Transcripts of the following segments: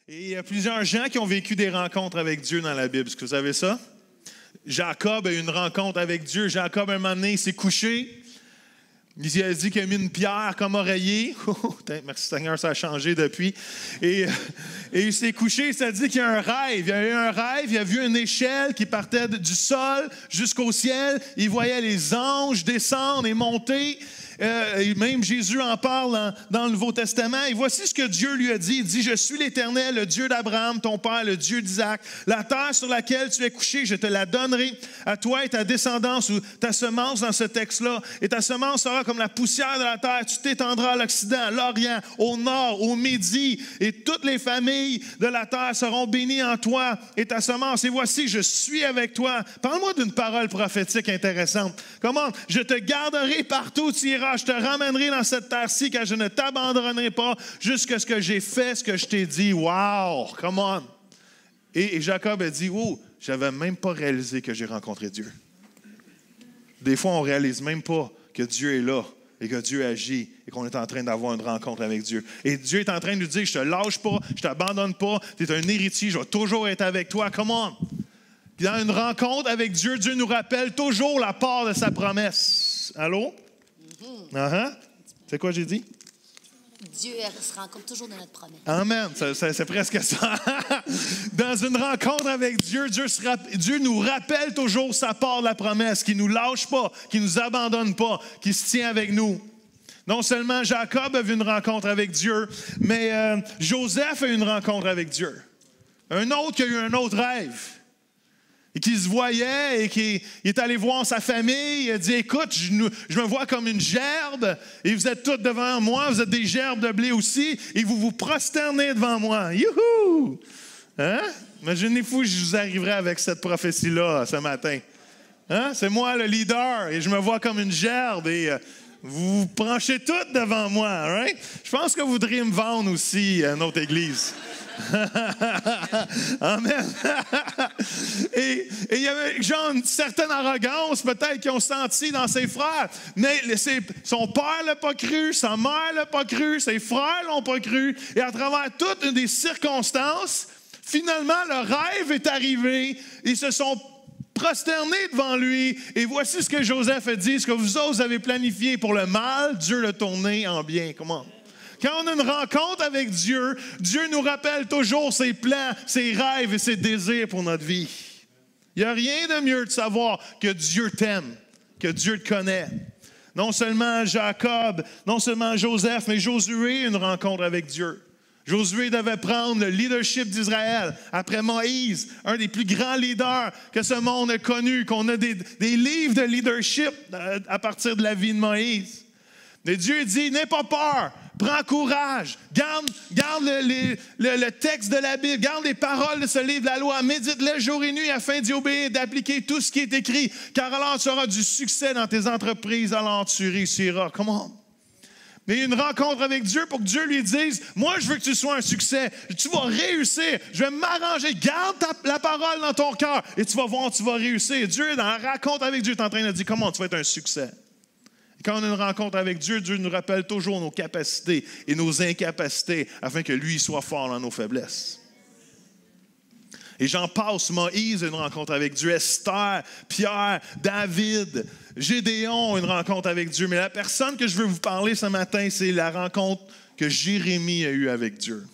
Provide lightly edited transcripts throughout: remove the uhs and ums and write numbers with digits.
Et il y a plusieurs gens qui ont vécu des rencontres avec Dieu dans la Bible. Est-ce que vous savez ça? Jacob a eu une rencontre avec Dieu. Jacob, un moment donné, il s'est couché. Il a dit qu'il a mis une pierre comme oreiller. Merci Seigneur, ça a changé depuis. Et il s'est couché, ça dit qu'il y a un rêve. Il a eu un rêve, il a vu une échelle qui partait du sol jusqu'au ciel. Il voyait les anges descendre et monter. Et même Jésus en parle dans le Nouveau Testament. Et voici ce que Dieu lui a dit. Il dit, « Je suis l'Éternel, le Dieu d'Abraham, ton père, le Dieu d'Isaac. La terre sur laquelle tu es couché, je te la donnerai à toi et ta descendance, ou ta semence dans ce texte-là. Et ta semence sera comme la poussière de la terre. Tu t'étendras à l'Occident, à l'Orient, au Nord, au Midi. Et toutes les familles de la terre seront bénies en toi et ta semence. Et voici, je suis avec toi. » Parle-moi d'une parole prophétique intéressante. Comment? « Je te garderai partout où tu iras. Je te ramènerai dans cette terre-ci, car je ne t'abandonnerai pas jusqu'à ce que j'ai fait ce que je t'ai dit. » Wow! Come on! Et Jacob a dit, « Oh, je n'avais même pas réalisé que j'ai rencontré Dieu. » Des fois, on ne réalise même pas que Dieu est là et que Dieu agit et qu'on est en train d'avoir une rencontre avec Dieu. Et Dieu est en train de nous dire, « Je ne te lâche pas, je ne t'abandonne pas, tu es un héritier, je vais toujours être avec toi. » Come on! Puis dans une rencontre avec Dieu, Dieu nous rappelle toujours la part de sa promesse. Allô? C'est quoi j'ai dit? Dieu se rencontre toujours dans notre promesse. Amen. C'est presque ça. Dans une rencontre avec Dieu, Dieu nous rappelle toujours sa part de la promesse, qui ne nous lâche pas, qui ne nous abandonne pas, qui se tient avec nous. Non seulement Jacob a eu une rencontre avec Dieu, mais Joseph a eu une rencontre avec Dieu. Un autre qui a eu un autre rêve. Et qui se voyait et qui est allé voir sa famille. Il a dit, « Écoute, je me vois comme une gerbe et vous êtes tous devant moi. Vous êtes des gerbes de blé aussi et vous vous prosternez devant moi. » Youhou! Hein? Imaginez-vous, je vous arriverai avec cette prophétie-là ce matin. Hein? C'est moi le leader et je me vois comme une gerbe et vous vous branchez toutes devant moi. Right? Je pense que vous voudriez me vendre aussi à notre église. Amen. Et il y avait genre une certaine arrogance peut-être qu'ils ont senti dans ses frères. Mais son père ne l'a pas cru, sa mère ne l'a pas cru, ses frères ne l'ont pas cru. Et à travers toutes les circonstances, finalement, le rêve est arrivé. Ils se sont prosternés devant lui. Et voici ce que Joseph a dit, ce que vous autres avez planifié pour le mal, Dieu l'a tourné en bien. Comment? Quand on a une rencontre avec Dieu, Dieu nous rappelle toujours ses plans, ses rêves et ses désirs pour notre vie. Il n'y a rien de mieux de savoir que Dieu t'aime, que Dieu te connaît. Non seulement Jacob, non seulement Joseph, mais Josué a une rencontre avec Dieu. Josué devait prendre le leadership d'Israël après Moïse, un des plus grands leaders que ce monde a connu, qu'on a des livres de leadership à partir de la vie de Moïse. Mais Dieu dit, n'aie pas peur. Prends courage, garde le texte de la Bible, garde les paroles de ce livre de la loi, médite-le jour et nuit afin d'y obéir et d'appliquer tout ce qui est écrit, car alors tu auras du succès dans tes entreprises, alors tu réussiras. Come on. Mais une rencontre avec Dieu pour que Dieu lui dise, moi je veux que tu sois un succès, tu vas réussir, je vais m'arranger, garde la parole dans ton cœur et tu vas voir, tu vas réussir. Dieu, dans la rencontre avec Dieu, est en train de dire, comment tu vas être un succès. Quand on a une rencontre avec Dieu, Dieu nous rappelle toujours nos capacités et nos incapacités afin que lui soit fort dans nos faiblesses. Et j'en passe, Moïse a une rencontre avec Dieu, Esther, Pierre, David, Gédéon a une rencontre avec Dieu. Mais la personne que je veux vous parler ce matin, c'est la rencontre que Jérémie a eue avec Dieu.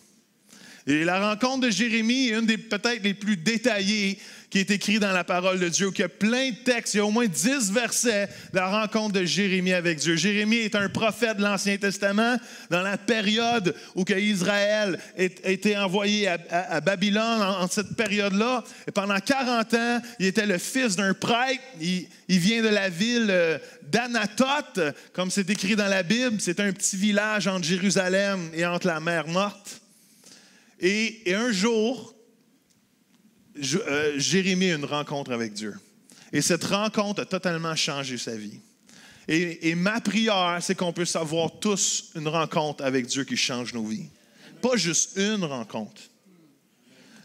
Et la rencontre de Jérémie est une des peut-être les plus détaillées qui est écrite dans la parole de Dieu, qui a plein de textes. Il y a au moins 10 versets de la rencontre de Jérémie avec Dieu. Jérémie est un prophète de l'Ancien Testament dans la période où Israël a été envoyé à Babylone, en cette période-là. Et pendant 40 ans, il était le fils d'un prêtre. Il vient de la ville d'Anatoth, comme c'est écrit dans la Bible. C'est un petit village entre Jérusalem et entre la mer Morte. Et un jour, Jérémie a une rencontre avec Dieu. Et cette rencontre a totalement changé sa vie. Et ma prière, c'est qu'on puisse avoir tous une rencontre avec Dieu qui change nos vies. Pas juste une rencontre,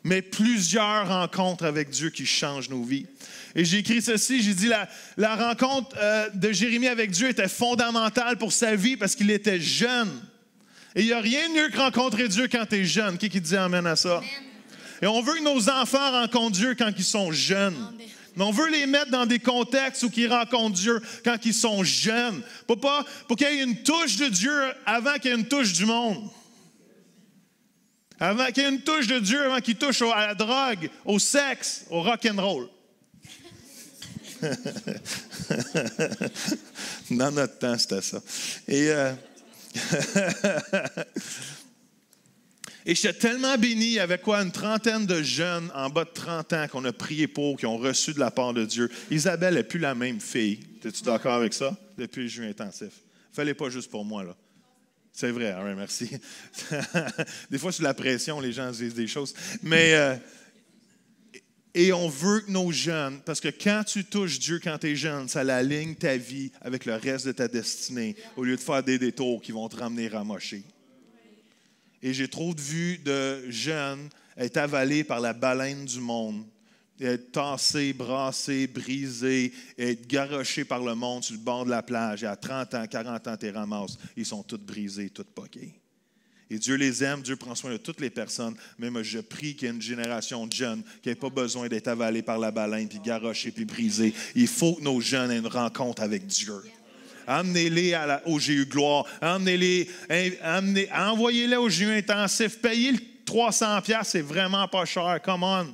mais plusieurs rencontres avec Dieu qui changent nos vies. Et j'ai écrit ceci, j'ai dit la rencontre de Jérémie avec Dieu était fondamentale pour sa vie parce qu'il était jeune. Et il n'y a rien de mieux que rencontrer Dieu quand tu es jeune. Qui dit amen à ça? Amen. Et on veut que nos enfants rencontrent Dieu quand ils sont jeunes. Amen. Mais on veut les mettre dans des contextes où ils rencontrent Dieu quand ils sont jeunes. Pour qu'il y ait une touche de Dieu avant qu'il y ait une touche du monde. Avant qu'il y ait une touche de Dieu, avant qu'il touche à la drogue, au sexe, au rock'n'roll. Dans notre temps, c'était ça. Et j'étais tellement béni avec une trentaine de jeunes en bas de 30 ans qu'on a prié pour, qui ont reçu de la part de Dieu. Isabelle n'est plus la même fille. Es-tu d'accord avec ça? Depuis le jus intensif. Fallait pas juste pour moi, là. C'est vrai, hein, merci. Des fois, sous la pression, les gens disent des choses. Mais, et on veut que nos jeunes, parce que quand tu touches Dieu quand tu es jeune, ça aligne ta vie avec le reste de ta destinée, au lieu de faire des détours qui vont te ramener ramoché. Et j'ai trop de vues de jeunes être avalés par la baleine du monde, être tassés, brassés, brisés, être garochés par le monde sur le bord de la plage. Et à 30 ans, 40 ans, tu les ramasses. Ils sont tous brisés, tous poqués. Et Dieu les aime, Dieu prend soin de toutes les personnes. Mais moi, je prie qu'il y ait une génération de jeunes qui n'ait pas besoin d'être avalés par la balaine, puis garochés, puis brisés. Il faut que nos jeunes aient une rencontre avec Dieu. Amenez-les au GU Gloire. Envoyez-les au GU intensif. Payez le 300$, c'est vraiment pas cher. Come on.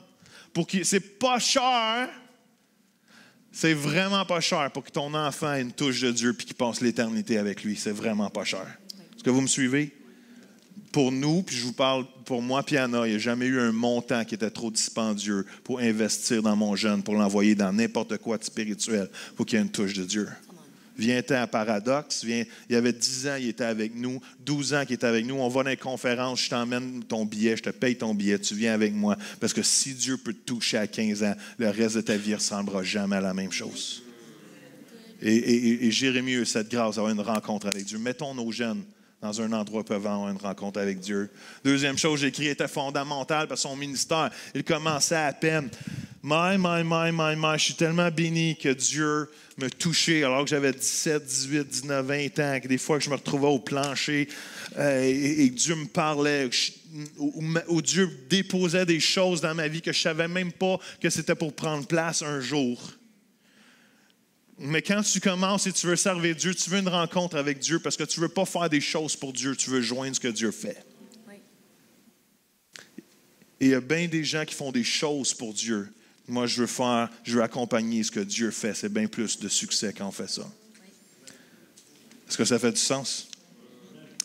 C'est pas cher. C'est vraiment pas cher pour que ton enfant ait une touche de Dieu et qu'il passe l'éternité avec lui. C'est vraiment pas cher. Est-ce que vous me suivez? Pour nous, puis je vous parle pour moi, Piana, il n'y a jamais eu un montant qui était trop dispendieux pour investir dans mon jeune, pour l'envoyer dans n'importe quoi de spirituel, pour qu'il y ait une touche de Dieu. Viens-t'en à Paradoxe. Il y avait 10 ans, il était avec nous. 12 ans qu'il était avec nous. On va dans les conférences, je t'emmène ton billet, je te paye ton billet, tu viens avec moi. Parce que si Dieu peut te toucher à 15 ans, le reste de ta vie ne ressemblera jamais à la même chose. Et Jérémie a eu cette grâce d'avoir une rencontre avec Dieu. Mettons nos jeunes dans un endroit où ils peuvent avoir une rencontre avec Dieu. Deuxième chose, j'ai écrit, était fondamentale parce que son ministère, il commençait à peine. Je suis tellement béni que Dieu me touchait alors que j'avais 17, 18, 19, 20 ans, que des fois que je me retrouvais au plancher et que Dieu me parlait, où Dieu déposait des choses dans ma vie que je ne savais même pas que c'était pour prendre place un jour. Mais quand tu commences et tu veux servir Dieu, tu veux une rencontre avec Dieu parce que tu ne veux pas faire des choses pour Dieu, tu veux joindre ce que Dieu fait. Oui. Et il y a bien des gens qui font des choses pour Dieu. Moi, je veux accompagner ce que Dieu fait. C'est bien plus de succès quand on fait ça. Oui. Est-ce que ça fait du sens?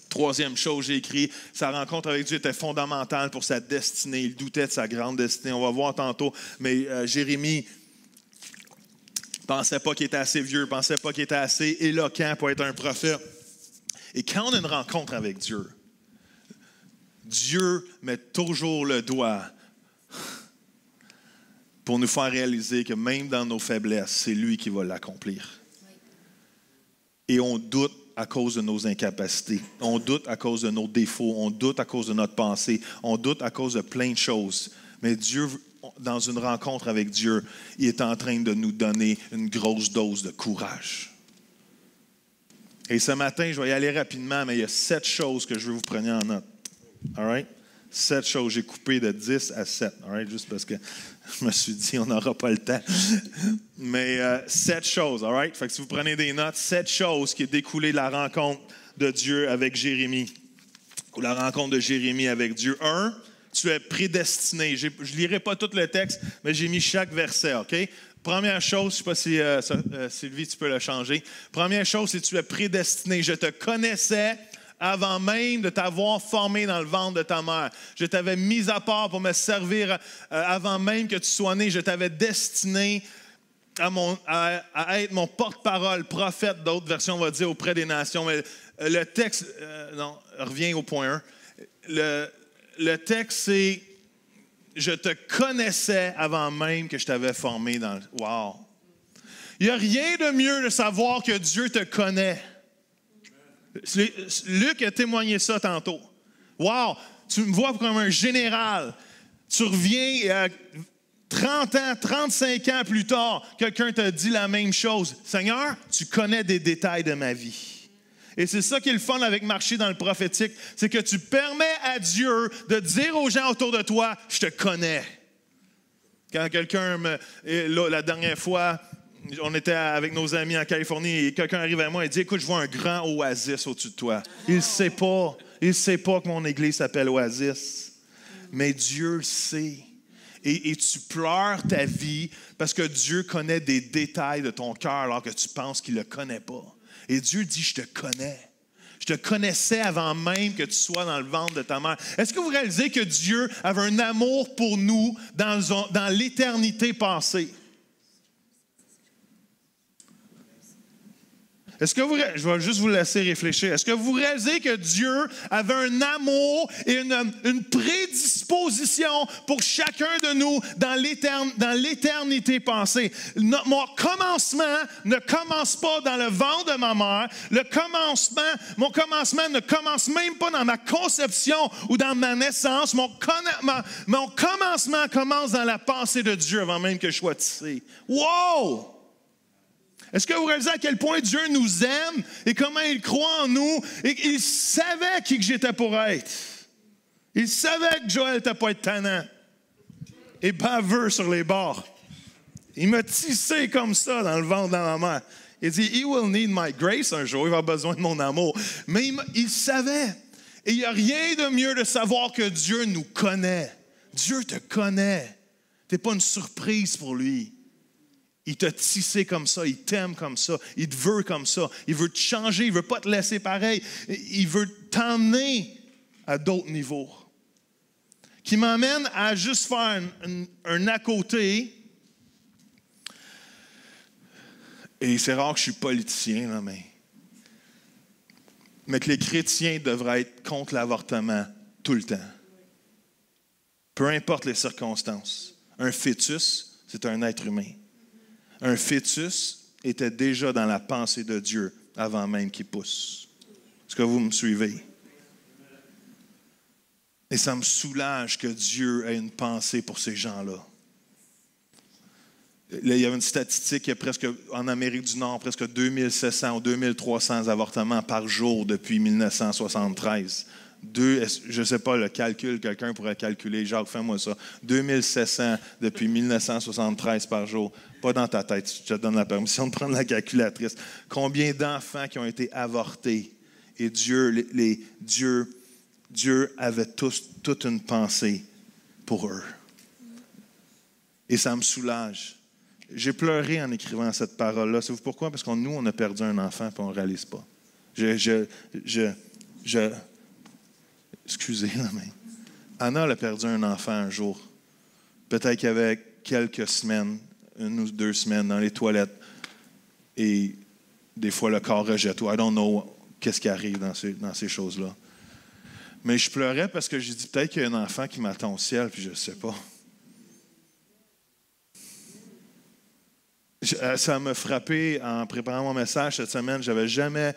Troisième chose, j'ai écrit, sa rencontre avec Dieu était fondamentale pour sa destinée. Il doutait de sa grande destinée. On va voir tantôt, mais Jérémie pensait pas qu'il était assez vieux, pensait pas qu'il était assez éloquent pour être un prophète. Et quand on a une rencontre avec Dieu, Dieu met toujours le doigt pour nous faire réaliser que même dans nos faiblesses, c'est lui qui va l'accomplir. Et on doute à cause de nos incapacités, on doute à cause de nos défauts, on doute à cause de notre pensée, on doute à cause de plein de choses. Mais Dieu, dans une rencontre avec Dieu, il est en train de nous donner une grosse dose de courage. Et ce matin, je vais y aller rapidement, mais il y a 7 choses que je veux que vous preniez en note. All right? 7 choses. J'ai coupé de 10 à 7. All right? Juste parce que je me suis dit, on n'aura pas le temps. Mais 7 choses. All right? Fait que si vous prenez des notes, 7 choses qui est découlées de la rencontre de Dieu avec Jérémie. Ou la rencontre de Jérémie avec Dieu. 1, tu es prédestiné. Je ne lirai pas tout le texte, mais j'ai mis chaque verset, OK? Première chose, je ne sais pas si Sylvie, tu peux le changer. Première chose, c'est que tu es prédestiné. Je te connaissais avant même de t'avoir formé dans le ventre de ta mère. Je t'avais mis à part pour me servir avant même que tu sois né. Je t'avais destiné à être mon porte-parole, prophète, d'autres versions, on va dire, auprès des nations. Mais le texte, revient au point 1. Le texte, c'est « Je te connaissais avant même que je t'avais formé dans le... » Wow! Il n'y a rien de mieux de savoir que Dieu te connaît. Luc a témoigné ça tantôt. Wow! Tu me vois comme un général. Tu reviens 30 ans, 35 ans plus tard, quelqu'un te dit la même chose. Seigneur, tu connais des détails de ma vie. Et c'est ça qui est le fun avec marcher dans le prophétique, c'est que tu permets à Dieu de dire aux gens autour de toi, « Je te connais ». Quand quelqu'un la dernière fois, on était avec nos amis en Californie et quelqu'un arrive à moi et dit, « Écoute, je vois un grand oasis au-dessus de toi. » Il ne sait pas. Il ne sait pas que mon église s'appelle Oasis. Mais Dieu le sait. Et tu pleures ta vie parce que Dieu connaît des détails de ton cœur alors que tu penses qu'il ne le connaît pas. Et Dieu dit, je te connais. Je te connaissais avant même que tu sois dans le ventre de ta mère. Est-ce que vous réalisez que Dieu avait un amour pour nous dans l'éternité passée? Est-ce que je vais juste vous laisser réfléchir. Est-ce que vous réalisez que Dieu avait un amour et une prédisposition pour chacun de nous dans l'éternité passée? Mon commencement ne commence pas dans le ventre de ma mère. Mon commencement ne commence même pas dans ma conception ou dans ma naissance. Mon commencement commence dans la pensée de Dieu avant même que je sois tissé. Wow! Est-ce que vous réalisez à quel point Dieu nous aime et comment il croit en nous? Et il savait qui que j'étais pour être. Il savait que Joël n'était pas être tannant et baveux sur les bords. Il m'a tissé comme ça dans le ventre de ma mère. Il dit, « He will need my grace un jour. Il va avoir besoin de mon amour. » Mais il savait. Et il n'y a rien de mieux de savoir que Dieu nous connaît. Dieu te connaît. Tu n'es pas une surprise pour lui. Il t'a tissé comme ça, il t'aime comme ça, il te veut comme ça, il veut te changer, il ne veut pas te laisser pareil, il veut t'emmener à d'autres niveaux. Qui m'amène à juste faire un à côté. Et c'est rare que je suis politicien, là, mais que les chrétiens devraient être contre l'avortement tout le temps. Peu importe les circonstances. Un fœtus, c'est un être humain. Un fœtus était déjà dans la pensée de Dieu avant même qu'il pousse. Est-ce que vous me suivez? Et ça me soulage que Dieu ait une pensée pour ces gens-là. Il y avait une statistique, il y a presque, en Amérique du Nord, presque 2700 ou 2300 avortements par jour depuis 1973. Je ne sais pas le calcul, quelqu'un pourrait calculer. Jacques, fais-moi ça. 2700 depuis 1973 par jour. Pas dans ta tête, je te donne la permission de prendre la calculatrice. Combien d'enfants qui ont été avortés? Et Dieu avait toute une pensée pour eux. Et ça me soulage. J'ai pleuré en écrivant cette parole-là. Savez-vous pourquoi? Parce que nous, on a perdu un enfant et on ne réalise pas. Excusez, mais Anna a perdu un enfant un jour. Peut-être qu'il y avait quelques semaines, 1 ou 2 semaines dans les toilettes. Et des fois, le corps rejette. I don't know qu'est-ce qui arrive dans ces choses-là. Mais je pleurais parce que j'ai dit peut-être qu'il y a un enfant qui m'attend au ciel, puis je ne sais pas. Ça m'a frappé en préparant mon message cette semaine. J'avais jamais...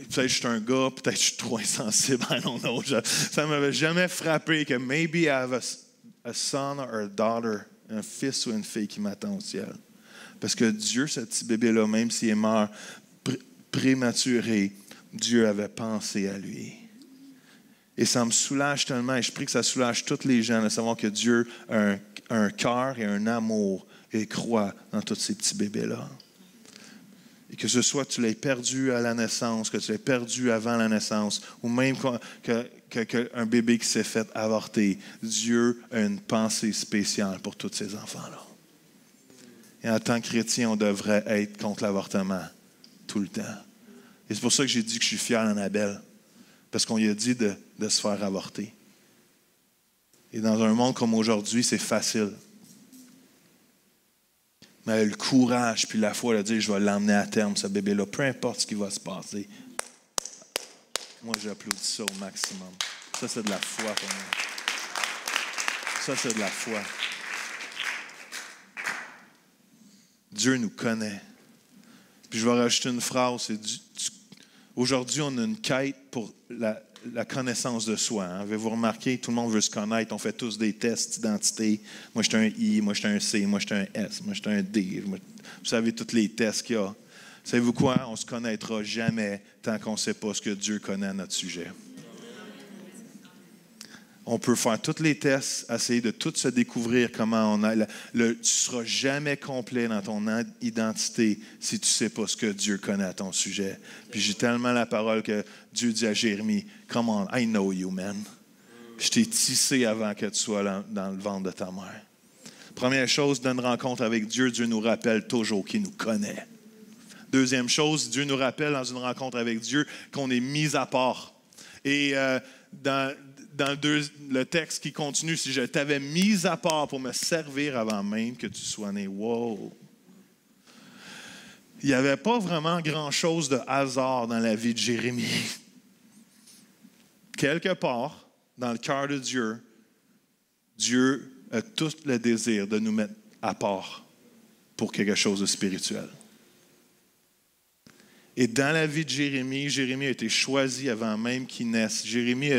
Peut-être que je suis un gars, peut-être que je suis trop insensible, I don't know. Ça ne m'avait jamais frappé que maybe I have a son or a daughter, un fils ou une fille qui m'attend au ciel. Parce que Dieu, ce petit bébé-là, même s'il est mort prématuré, Dieu avait pensé à lui. Et ça me soulage tellement, et je prie que ça soulage tous les gens de savoir que Dieu a un cœur et un amour et croit dans tous ces petits bébés-là. Et que ce soit que tu l'aies perdu à la naissance, que tu l'aies perdu avant la naissance, ou même qu'un bébé qui s'est fait avorter, Dieu a une pensée spéciale pour tous ces enfants-là. Et en tant que chrétien, on devrait être contre l'avortement tout le temps. Et c'est pour ça que j'ai dit que je suis fier d'Annabelle, parce qu'on lui a dit de se faire avorter. Et dans un monde comme aujourd'hui, c'est facile. Mais elle a le courage puis la foi de dire, je vais l'emmener à terme, ce bébé-là, peu importe ce qui va se passer. Moi, j'applaudis ça au maximum. Ça, c'est de la foi pour moi. Ça, c'est de la foi. Dieu nous connaît. Puis je vais rajouter une phrase. Aujourd'hui, on a une quête pour la connaissance de soi. Hein. Avez-vous remarqué? Tout le monde veut se connaître. On fait tous des tests d'identité. Moi, je suis un I, moi, je suis un C, moi, je suis un S, moi, je suis un D. Vous savez, tous les tests qu'il y a. Savez-vous quoi? On ne se connaîtra jamais tant qu'on ne sait pas ce que Dieu connaît à notre sujet. On peut faire tous les tests, essayer de tout se découvrir comment on a. Tu ne seras jamais complet dans ton identité si tu ne sais pas ce que Dieu connaît à ton sujet. Puis j'ai tellement la parole que Dieu dit à Jérémie, « Come on, I know you, man. Je t'ai tissé avant que tu sois dans le ventre de ta mère. » Première chose, d'une rencontre avec Dieu, Dieu nous rappelle toujours qu'il nous connaît. Deuxième chose, Dieu nous rappelle dans une rencontre avec Dieu qu'on est mis à part. Et dans le texte qui continue, si je t'avais mis à part pour me servir avant même que tu sois né. Wow! Il n'y avait pas vraiment grand-chose de hasard dans la vie de Jérémie. Quelque part, dans le cœur de Dieu, Dieu a tout le désir de nous mettre à part pour quelque chose de spirituel. Et dans la vie de Jérémie, Jérémie a été choisi avant même qu'il naisse. Jérémie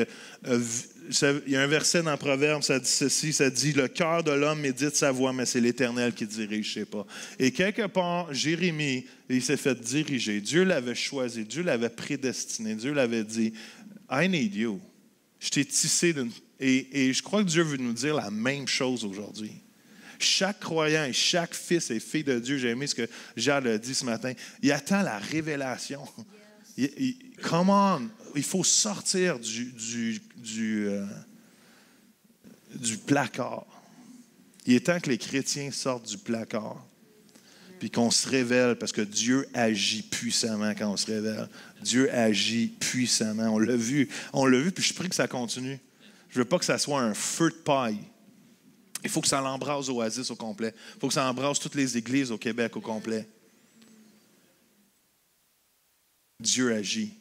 il y a un verset dans Proverbe, ça dit ceci, ça dit « Le cœur de l'homme médite sa voix, mais c'est l'Éternel qui dirige, je ne sais pas. » Et quelque part, Jérémie, il s'est fait diriger. Dieu l'avait choisi, Dieu l'avait prédestiné, Dieu l'avait dit « I need you. » Je t'ai tissé et je crois que Dieu veut nous dire la même chose aujourd'hui. Chaque croyant et chaque fils et fille de Dieu, j'ai aimé ce que Jade a dit ce matin, il attend la révélation. Come on, il faut sortir du placard. Il est temps que les chrétiens sortent du placard, puis qu'on se révèle, parce que Dieu agit puissamment quand on se révèle. Dieu agit puissamment. On l'a vu, puis je prie que ça continue. Je ne veux pas que ça soit un feu de paille. Il faut que ça l'embrase Oasis au complet. Il faut que ça embrase toutes les églises au Québec au complet. Dieu agit.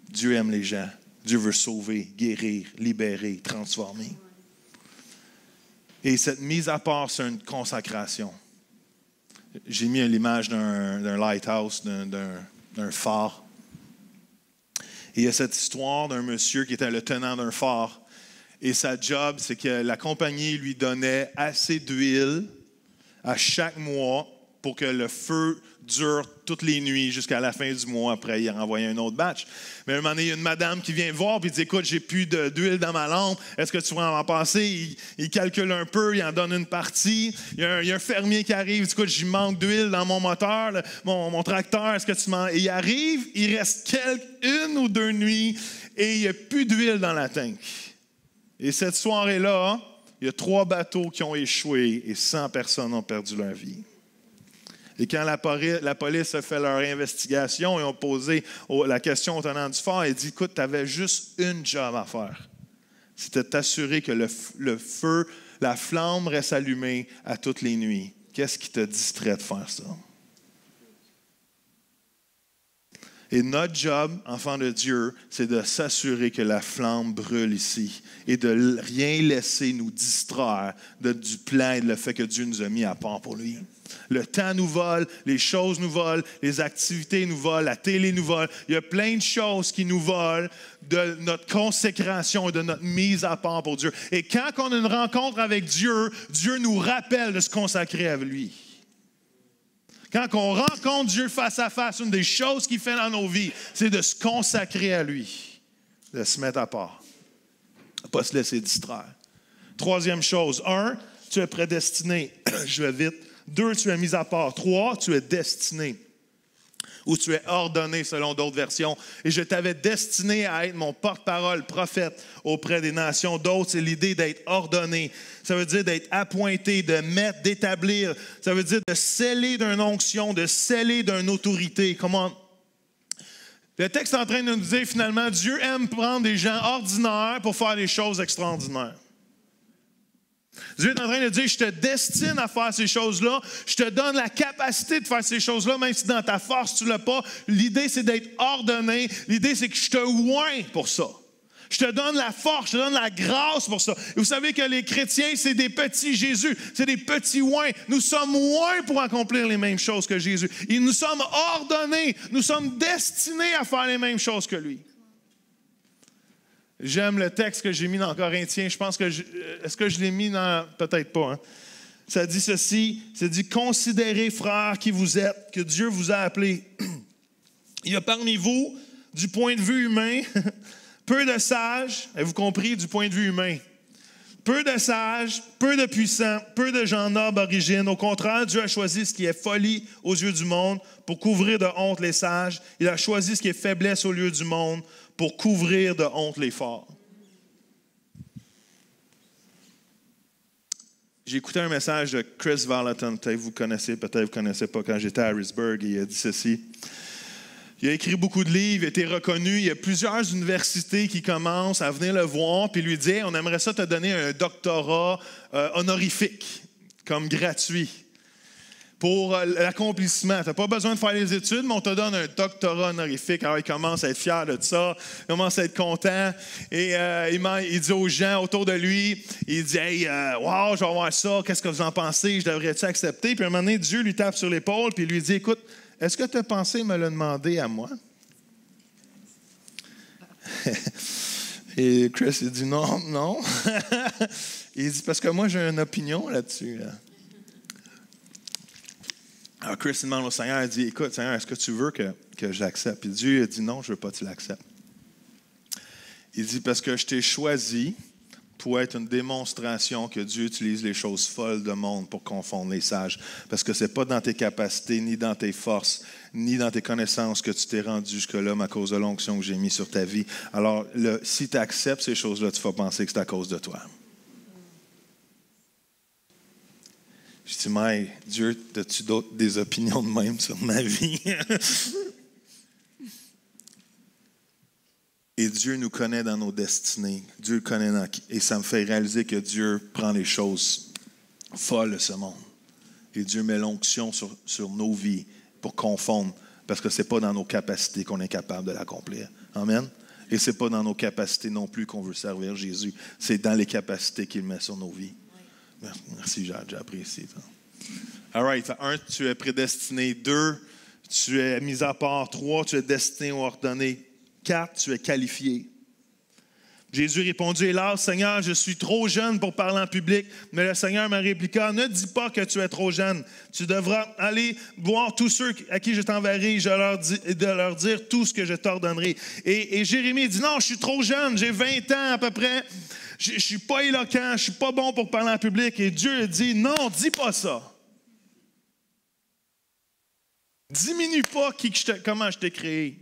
Dieu aime les gens. Dieu veut sauver, guérir, libérer, transformer. Et cette mise à part, c'est une consacration. J'ai mis l'image d'un lighthouse, d'un phare. Et il y a cette histoire d'un monsieur qui était le tenant d'un phare. Et sa job, c'est que la compagnie lui donnait assez d'huile à chaque mois pour que le feu dure toutes les nuits jusqu'à la fin du mois. Après, il a renvoyé un autre batch. Mais à un moment donné, il y a une madame qui vient voir et dit « Écoute, j'ai plus d'huile dans ma lampe. Est-ce que tu pourrais en passer? » Il calcule un peu, il en donne une partie. Il y a un fermier qui arrive, il dit « Écoute, j'ai manque d'huile dans mon moteur, mon tracteur. Est-ce que tu m'en... » Et il arrive, il reste une ou deux nuits et il n'y a plus d'huile dans la tank. Et cette soirée-là, il y a 3 bateaux qui ont échoué et 100 personnes ont perdu leur vie. Et quand la police a fait leur investigation et ont posé la question au tenant du phare, il dit « Écoute, tu avais juste une job à faire. C'était de t'assurer que le feu, la flamme reste allumée à toutes les nuits. Qu'est-ce qui te distrait de faire ça? » Et notre job, enfant de Dieu, c'est de s'assurer que la flamme brûle ici et de rien laisser nous distraire du plan et de le fait que Dieu nous a mis à part pour lui. Le temps nous vole, les choses nous volent, les activités nous volent, la télé nous vole. Il y a plein de choses qui nous volent de notre consécration et de notre mise à part pour Dieu. Et quand on a une rencontre avec Dieu, Dieu nous rappelle de se consacrer à lui. Quand on rencontre Dieu face à face, une des choses qu'il fait dans nos vies, c'est de se consacrer à lui, de se mettre à part, de ne pas se laisser distraire. Troisième chose, 1, tu es prédestiné. Je vais vite. 2, tu es mis à part. 3, tu es destiné. Ou tu es ordonné selon d'autres versions. Et je t'avais destiné à être mon porte-parole, prophète auprès des nations. D'autres, c'est l'idée d'être ordonné. Ça veut dire d'être appointé, de mettre, d'établir. Ça veut dire de sceller d'une onction, de sceller d'une autorité. Comment? Le texte est en train de nous dire finalement, Dieu aime prendre des gens ordinaires pour faire des choses extraordinaires. Dieu est en train de dire, je te destine à faire ces choses-là, je te donne la capacité de faire ces choses-là, même si dans ta force tu ne l'as pas. L'idée, c'est d'être ordonné. L'idée, c'est que je te oins pour ça. Je te donne la force, je te donne la grâce pour ça. Et vous savez que les chrétiens, c'est des petits Jésus, c'est des petits oins. Nous sommes oins pour accomplir les mêmes choses que Jésus. Et nous sommes ordonnés, nous sommes destinés à faire les mêmes choses que lui. J'aime le texte que j'ai mis dans Corinthiens. Je pense que est-ce que je l'ai mis dans... Peut-être pas. Hein? Ça dit ceci, ça dit « Considérez, frères, qui vous êtes, que Dieu vous a appelés il y a parmi vous, du point de vue humain, peu de sages, avez-vous compris, du point de vue humain? Peu de sages, peu de puissants, peu de gens nobles d'origine. Au contraire, Dieu a choisi ce qui est folie aux yeux du monde pour couvrir de honte les sages. Il a choisi ce qui est faiblesse aux yeux du monde pour couvrir de honte les forts. J'ai écouté un message de Chris Vallotton, peut-être vous connaissez, peut-être vous ne connaissez pas, quand j'étais à Harrisburg, et il a dit ceci. Il a écrit beaucoup de livres, il a été reconnu. Il y a plusieurs universités qui commencent à venir le voir puis lui dire, on aimerait ça te donner un doctorat honorifique, comme gratuit, pour l'accomplissement. Tu n'as pas besoin de faire les études, mais on te donne un doctorat honorifique. Alors il commence à être fier de ça, il commence à être content. Et il dit aux gens autour de lui, il dit, hey, wow, je vais avoir ça, qu'est-ce que vous en pensez, je devrais-tu accepter? Puis à un moment donné, Dieu lui tape sur l'épaule puis lui dit, écoute, est-ce que tu as pensé me le demander à moi? Et Chris, il dit non. Il dit, parce que moi, j'ai une opinion là-dessus. Alors Chris demande au Seigneur, il dit, écoute, Seigneur, est-ce que tu veux que j'accepte? Puis Dieu a dit, non, je ne veux pas que tu l'acceptes. Il dit, parce que je t'ai choisi pour être une démonstration que Dieu utilise les choses folles du monde pour confondre les sages. Parce que ce n'est pas dans tes capacités, ni dans tes forces, ni dans tes connaissances que tu t'es rendu jusque-là, mais à cause de l'onction que j'ai mise sur ta vie. Alors, si tu acceptes ces choses-là, tu vas penser que c'est à cause de toi. Je dis, mais Dieu, as-tu des opinions de même sur ma vie? Et Dieu nous connaît dans nos destinées. Dieu le connaît et ça me fait réaliser que Dieu prend les choses folles de ce monde. Et Dieu met l'onction sur nos vies pour confondre, parce que ce n'est pas dans nos capacités qu'on est capable de l'accomplir. Amen. Et ce n'est pas dans nos capacités non plus qu'on veut servir Jésus. C'est dans les capacités qu'il met sur nos vies. Merci, j'apprécie ça. All right. 1, tu es prédestiné. 2, tu es mis à part. 3, tu es destiné ou ordonné. 4, tu es qualifié. Jésus répondit, hélas, Seigneur, je suis trop jeune pour parler en public. Mais le Seigneur m'a répliqué, ne dis pas que tu es trop jeune. Tu devras aller voir tous ceux à qui je t'enverrai et de leur dire tout ce que je t'ordonnerai. Et Jérémie dit, non, je suis trop jeune, j'ai 20 ans à peu près. Je ne suis pas éloquent, je ne suis pas bon pour parler en public. Et Dieu dit, non, dis pas ça. Diminue pas comment je t'ai créé.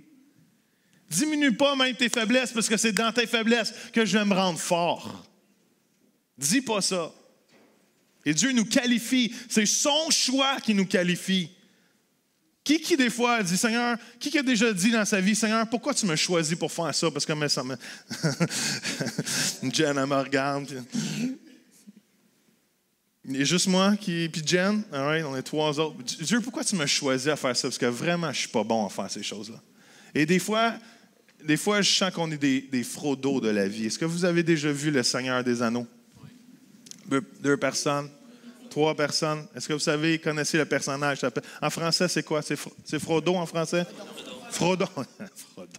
Diminue pas même tes faiblesses, parce que c'est dans tes faiblesses que je vais me rendre fort. Dis pas ça. Et Dieu nous qualifie. C'est son choix qui nous qualifie. Qui des fois dit, Seigneur, qui a déjà dit dans sa vie, Seigneur, pourquoi tu m'as choisi pour faire ça? Parce que ça me... Jen, elle me regarde. Il y a juste moi puis Jen. All right, on est 3 autres. Dieu, pourquoi tu m'as choisi à faire ça? Parce que vraiment, je ne suis pas bon à faire ces choses-là. Et des fois, je sens qu'on est des fraudos de la vie. Est-ce que vous avez déjà vu Le Seigneur des Anneaux? 2 personnes, 3 personnes. Est-ce que vous savez, connaissez le personnage? En français, c'est quoi? C'est Frodo en français? Frodon. Frodon.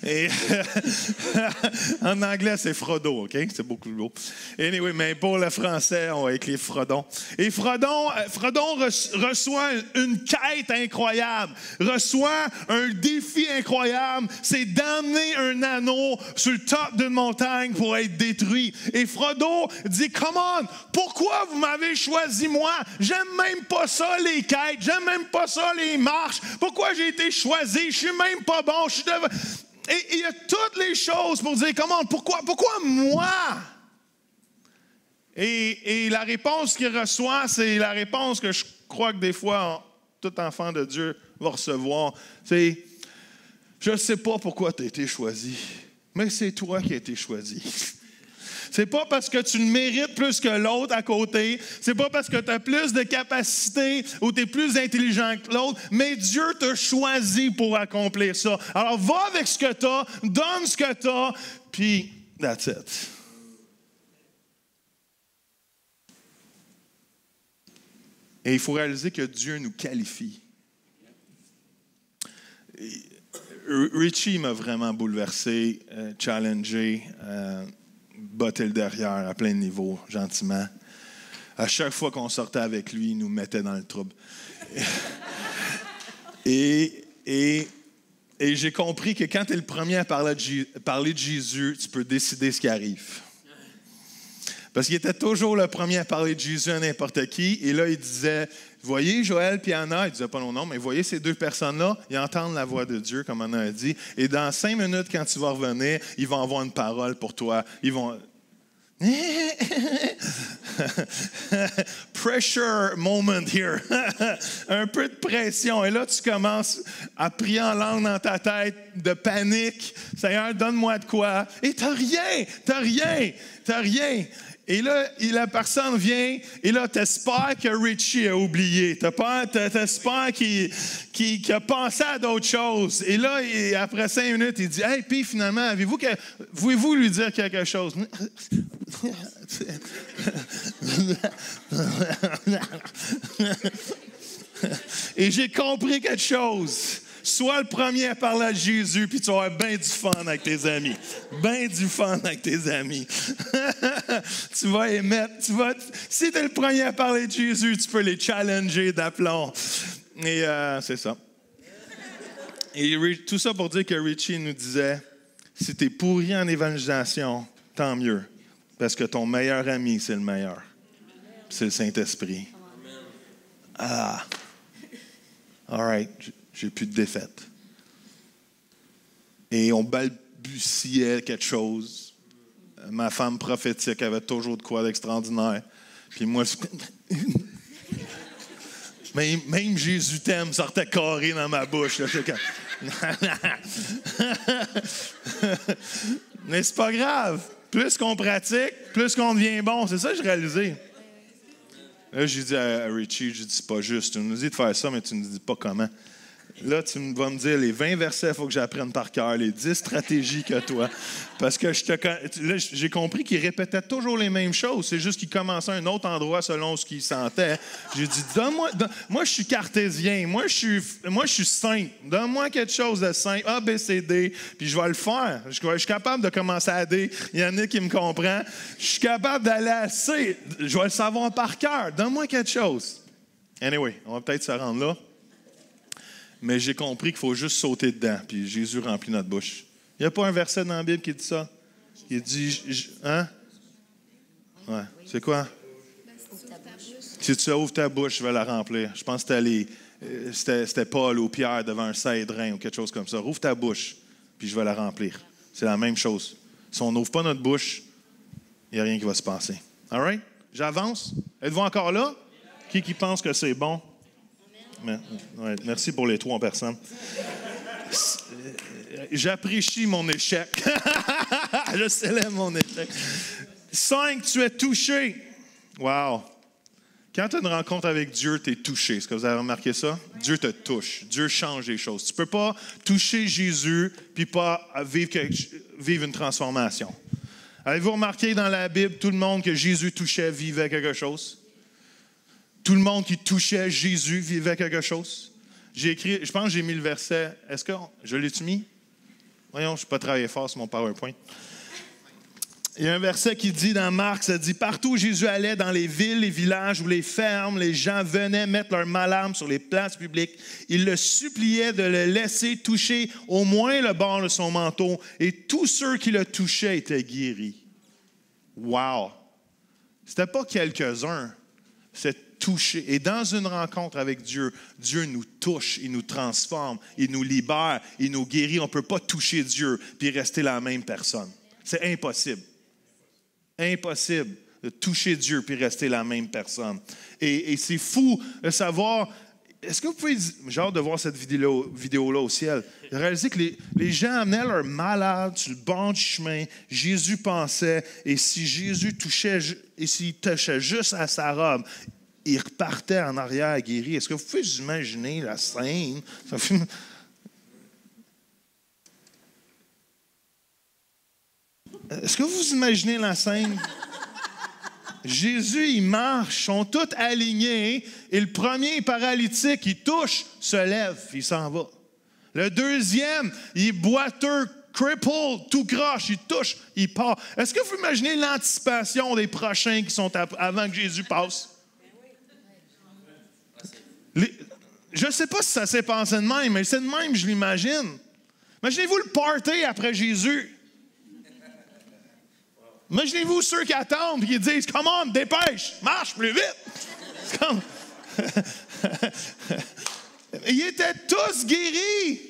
Et en anglais, c'est Frodo, OK? C'est beaucoup beau. Anyway, mais pour le français, on va écrire Frodon. Et Frodon reçoit une quête incroyable, reçoit un défi incroyable, c'est d'emmener un anneau sur le top d'une montagne pour être détruit. Et Frodo dit, come on, pourquoi vous m'avez choisi moi? J'aime même pas ça, les quêtes, j'aime même pas ça, les marches. Pourquoi j'ai été choisi? Je suis même pas bon, Et il y a toutes les choses pour dire, comment, pourquoi moi? Et la réponse qu'il reçoit, c'est la réponse que je crois que des fois, tout enfant de Dieu va recevoir. C'est, je ne sais pas pourquoi tu as été choisi, mais c'est toi qui as été choisi. C'est pas parce que tu le mérites plus que l'autre à côté. C'est pas parce que tu as plus de capacités ou tu es plus intelligent que l'autre. Mais Dieu t'a choisi pour accomplir ça. Alors, va avec ce que tu as, donne ce que tu as, puis that's it. Et il faut réaliser que Dieu nous qualifie. Richie m'a vraiment bouleversé, challengé, botté le derrière à plein de niveaux, gentiment. À chaque fois qu'on sortait avec lui, il nous mettait dans le trouble. Et Et j'ai compris que quand tu es le premier à parler de Jésus, tu peux décider ce qui arrive. Parce qu'il était toujours le premier à parler de Jésus à n'importe qui. Et là, il disait, voyez Joël et Anna, il ne disait pas non, mais voyez ces deux personnes-là, ils entendent la voix de Dieu, comme Anna a dit. Et dans 5 minutes, quand tu vas revenir, ils vont avoir une parole pour toi. Ils vont... Pressure moment here. Un peu de pression. Et là, tu commences à prier en langue dans ta tête, de panique. Seigneur, donne-moi de quoi. Et t'as rien. Et là, la personne vient, et là, t'espères que Richie a oublié. T'espères qu'il a pensé à d'autres choses. Et là, après 5 minutes, il dit, « Hey, puis finalement, pouvez-vous lui dire quelque chose? » Et j'ai compris quelque chose. Sois le premier à parler à Jésus, puis tu vas avoir bien du fun avec tes amis. Tu vas émettre. Si tu es le premier à parler de Jésus, tu peux les challenger d'aplomb. Et c'est ça. Et tout ça pour dire que Richie nous disait, si tu es pourri en évangélisation, tant mieux. Parce que ton meilleur ami, c'est le meilleur. C'est le Saint-Esprit. Ah. All right. J'ai plus de défaite. Et on balbutiait quelque chose. Ma femme prophétique avait toujours de quoi d'extraordinaire. Puis moi, même Jésus t'aime sortait carré dans ma bouche. Là. Mais c'est pas grave. Plus qu'on pratique, plus qu'on devient bon. C'est ça que j'ai réalisé. Là, j'ai dit à Richie, j'ai dit, c'est pas juste. Tu nous dis de faire ça, mais tu ne nous dis pas comment. Là, tu vas me dire les 20 versets, il faut que j'apprenne par cœur, les 10 stratégies que toi. Parce que là, j'ai compris qu'il répétait toujours les mêmes choses. C'est juste qu'il commençait à un autre endroit selon ce qu'il sentait. J'ai dit, moi, je suis cartésien. Moi, je suis simple. Donne-moi quelque chose de simple. A, B, C, D. Puis je vais le faire. Je suis capable de commencer à D. Il y en a qui me comprend. Je suis capable d'aller à C. Je vais le savoir par cœur. Donne-moi quelque chose. Anyway, on va peut-être se rendre là. Mais j'ai compris qu'il faut juste sauter dedans. Puis Jésus remplit notre bouche. Il n'y a pas un verset dans la Bible qui dit ça? Il dit, hein? Ouais. C'est quoi? Si tu ouvres ta bouche, je vais la remplir. Je pense que c'était Paul ou Pierre devant un cèdrin ou quelque chose comme ça. Ouvre ta bouche, puis je vais la remplir. C'est la même chose. Si on n'ouvre pas notre bouche, il n'y a rien qui va se passer. All right? J'avance. Êtes-vous encore là? Qui pense que c'est bon? Ouais, merci pour les 3 personnes. J'apprécie mon échec. Je célèbre mon échec. 5, tu es touché. Wow. Quand tu as une rencontre avec Dieu, tu es touché. Est-ce que vous avez remarqué ça? Dieu te touche. Dieu change les choses. Tu ne peux pas toucher Jésus puis pas vivre une transformation. Avez-vous remarqué dans la Bible, tout le monde que Jésus touchait vivait quelque chose? Tout le monde qui touchait Jésus vivait quelque chose. J'ai écrit, je pense que j'ai mis le verset. Est-ce que je l'ai-tu mis? Voyons, je n'ai pas travaillé fort sur mon PowerPoint. Il y a un verset qui dit dans Marc, ça dit, partout où Jésus allait, dans les villes, les villages ou les fermes, les gens venaient mettre leur malade sur les places publiques. Ils le suppliaient de le laisser toucher au moins le bord de son manteau, et tous ceux qui le touchaient étaient guéris. Wow! C'était pas quelques-uns, c'est touché. Et dans une rencontre avec Dieu, Dieu nous touche, il nous transforme, il nous libère, il nous guérit. On ne peut pas toucher Dieu puis rester la même personne. C'est impossible. Impossible de toucher Dieu puis rester la même personne. Et c'est fou de savoir. Est-ce que vous pouvez, j'ai hâte de voir cette vidéo-là au ciel, réaliser que les gens amenaient leurs malades sur le bord du chemin, Jésus pensait, et si Jésus touchait, et s'il touchait juste à sa robe, il repartait en arrière guéri. Est-ce que vous pouvez vous imaginer la scène? Est-ce que vous imaginez la scène? Jésus, il marche, ils sont tous alignés, et le premier paralytique, il touche, se lève, il s'en va. Le deuxième, il est boiteux, crippled, tout croche, il touche, il part. Est-ce que vous imaginez l'anticipation des prochains qui sont avant que Jésus passe? je ne sais pas si ça s'est passé de même, mais c'est de même, je l'imagine. Imaginez-vous le party après Jésus. Imaginez-vous ceux qui attendent et qui disent « Come on, dépêche, marche plus vite! » C'est comme... Ils étaient tous guéris.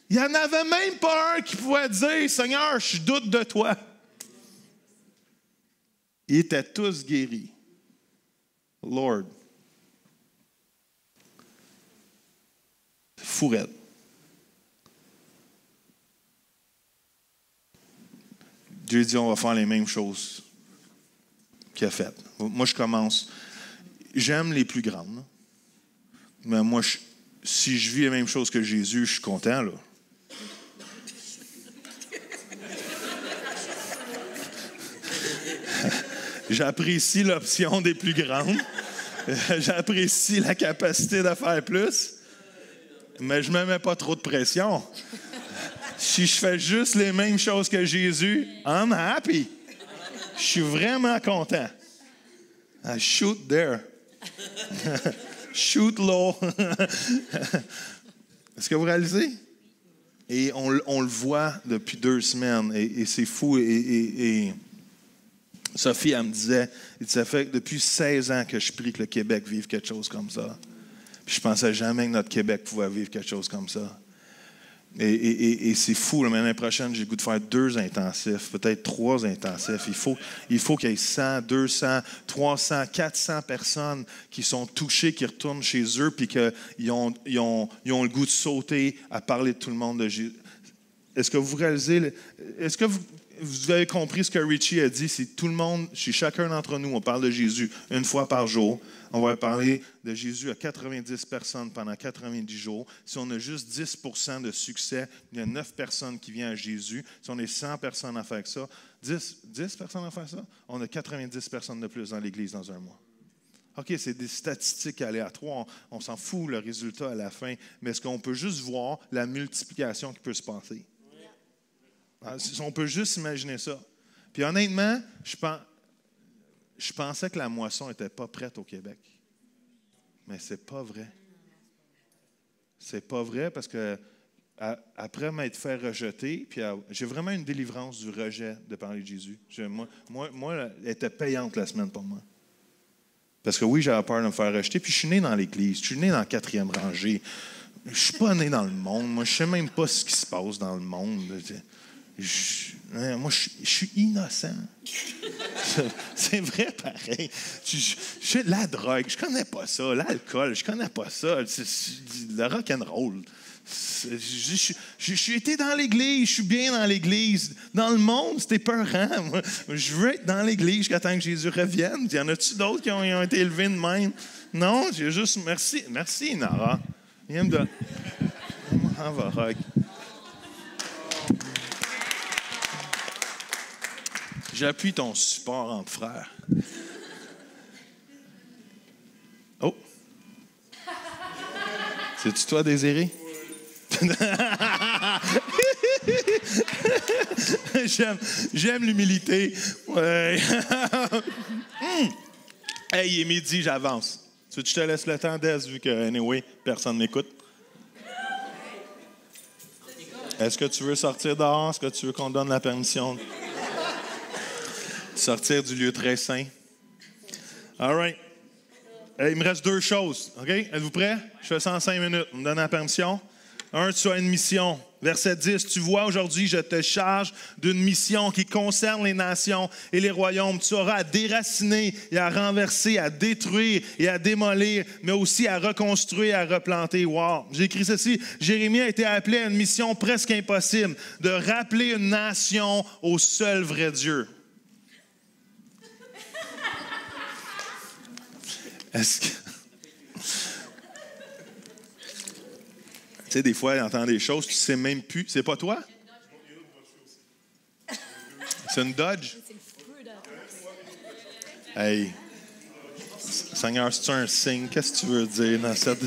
Il n'y en avait même pas un qui pouvait dire « Seigneur, je doute de toi. » Ils étaient tous guéris. Lord. Fourette. Dieu dit, on va faire les mêmes choses qu'il a faites. Moi, je commence. J'aime les plus grandes. Mais moi, si je vis les mêmes choses que Jésus, je suis content, là. J'apprécie l'option des plus grandes. J'apprécie la capacité de faire plus. Mais je ne me mets pas trop de pression. Si je fais juste les mêmes choses que Jésus, I'm happy. Je suis vraiment content. I shoot there. Shoot low. Est-ce que vous réalisez? Et on le voit depuis 2 semaines. Et c'est fou. Et Sophie, elle me disait, ça fait depuis 16 ans que je prie que le Québec vive quelque chose comme ça. Puis je ne pensais jamais que notre Québec pouvait vivre quelque chose comme ça. Et c'est fou. L'année prochaine, j'ai le goût de faire 2 intensifs, peut-être 3 intensifs. Il faut qu'il y ait 100, 200, 300, 400 personnes qui sont touchées, qui retournent chez eux, puis qu'ils ont le goût de sauter à parler de tout le monde de Jésus. Est-ce que vous réalisez, est-ce que vous avez compris ce que Richie a dit? C'est tout le monde, chez chacun d'entre nous, on parle de Jésus 1 fois par jour. On va parler de Jésus à 90 personnes pendant 90 jours. Si on a juste 10% de succès, il y a 9 personnes qui viennent à Jésus. Si on est 100 personnes à faire ça, 10 personnes à faire ça, on a 90 personnes de plus dans l'Église dans un mois. OK, c'est des statistiques aléatoires. On s'en fout le résultat à la fin. Mais est-ce qu'on peut juste voir la multiplication qui peut se passer? On peut juste imaginer ça. Puis honnêtement, je pensais que la moisson n'était pas prête au Québec. Mais c'est pas vrai. C'est pas vrai parce que après m'être fait rejeter, puis j'ai vraiment une délivrance du rejet de parler de Jésus. Moi, elle était payante la semaine pour moi. Parce que oui, j'avais peur de me faire rejeter. Puis je suis né dans l'Église. Je suis né dans la 4e rangée. Je ne suis pas né dans le monde. Moi, je ne sais même pas ce qui se passe dans le monde. Moi, je suis innocent. C'est vrai, pareil. De la drogue, je connais pas ça. L'alcool, je connais pas ça. Le rock'n'roll. Je suis été dans l'Église, je suis bien dans l'Église. Dans le monde, c'était peurant. Moi, je veux être dans l'Église jusqu'à temps que Jésus revienne. Y en a-tu d'autres qui ont été élevés de même? Non, j'ai juste... Merci, Nara. Viens me donner... Ah, va, rock. J'appuie ton support entre frères. Oh! C'est-tu toi, Désiré? J'aime l'humilité. Ouais. Hey, il est midi, j'avance. Tu veux que je te laisse le temps, Des, vu que, anyway, personne ne m'écoute? Est-ce que tu veux sortir dehors? Est-ce que tu veux qu'on te donne la permission? Sortir du lieu très saint. All right. Hey, il me reste 2 choses. OK? Êtes-vous prêts? Je fais ça en 5 minutes. Vous me donnez la permission? 1, tu as une mission. Verset 10, tu vois, aujourd'hui, je te charge d'une mission qui concerne les nations et les royaumes. Tu auras à déraciner et à renverser, à détruire et à démolir, mais aussi à reconstruire et à replanter. Wow! J'ai écrit ceci. Jérémie a été appelé à une mission presque impossible, de rappeler une nation au seul vrai Dieu. Est-ce que... Tu sais, des fois, il entend des choses, tu ne sais même plus. C'est pas toi? C'est une Dodge? Hey. Seigneur, c'est un signe. Qu'est-ce que tu veux dire dans cette...